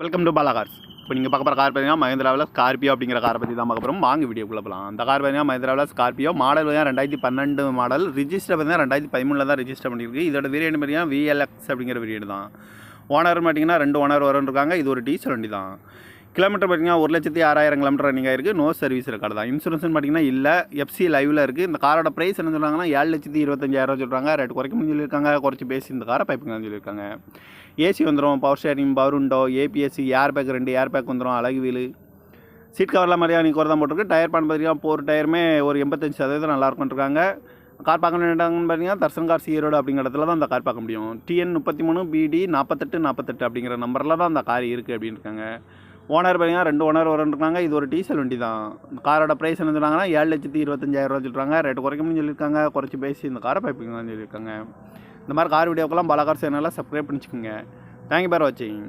Welcome to Bala cars. இப்போ நீங்கள் பார்க்க போகிற கார் பார்த்தீங்கன்னா மஹிந்திராவில் ஸ்கார்பியோ அப்படிங்கிற காரை பற்றி தான் பார்க்க போகிறோம். வாங்க வீடியோக்குள்ளே போகலாம். அந்த கார் பார்த்தீங்கன்னா மஹிந்திராவில் ஸ்கார்பியோ மாடல் பார்த்தீங்கன்னா 2012 மாடல். ரிஜிஸ்டர் பார்த்தீங்கன்னா 2013 தான் ரிஜிஸ்டர் பண்ணியிருக்கு. இதோட வேரியன்ட் பார்த்தீங்கன்னா VLX அப்படிங்கிற வேரியன்ட் தான். ஓனர் பார்த்தீங்கன்னா 2 ஓனர் இருக்காங்க. இது ஒரு டீசல் வண்டி தான். கிலோமீட்டர் பார்த்தீங்கன்னா 1,06,000 கிலோமீட்டர் ரன்னிங் ஆயிருக்கு. நோ சர்வீஸ் ரெக்கார்டு தான். இன்சூரன்ஸ் பார்த்தீங்கன்னா இல்லை, FC லைவில் இருக்குது. இந்த காரோட ப்ரைஸ் என்ன சொல்கிறாங்கன்னா 7,25,000 சொல்கிறாங்க. ரேட் குறைக்க சொல்லியிருக்காங்க. குறைச்சி பேசி இந்த காரை பைப்புங்க சொல்லியிருக்காங்க. ஏசி வந்துடும், power steering, power window, APS, air bag 2 air bag வந்துடும், அழகு வீலு, சீட் கவர்லாம் மாதிரியா நீங்கள் தான் போட்டிருக்கு. டயர் பான் பார்த்தீங்கன்னா 4 டயருமே ஒரு 85% நல்லா இருக்கும்ன்ட்ருக்காங்க. கார் பார்க்க வேண்டியதாங்கன்னு பார்த்தீங்கன்னா தர்சன் கார் ஈரோடு அப்படிங்கிற இடத்துல தான் அந்த கார் பார்க்க முடியும். TN 33 BD 4848 அப்படிங்கிற நம்பரில் தான் அந்த கார் இருக்குது அப்படின்னு இருக்காங்க. ஓனர் பார்த்தீங்கன்னா 2 ஓனர் இருக்காங்க. இது ஒரு டீசல் வண்டி தான். காரோட ப்ரைஸ் என்ன சொன்னாங்கன்னா 7,25,000 சொல்கிறாங்க. ரேட்டு குறைக்கணும்னு சொல்லியிருக்காங்க. குறைச்சி பேசி இந்த காரை பைப்பிங்கன்னு சொல்லியிருக்காங்க. இந்த மாதிரி கார் வீடியோக்கெல்லாம் பாலா கார் சேனலில் சப்ஸ்கிரைப் பண்ணிச்சுக்கோங்க. தேங்க்யூ ஃபார் வாட்சிங்.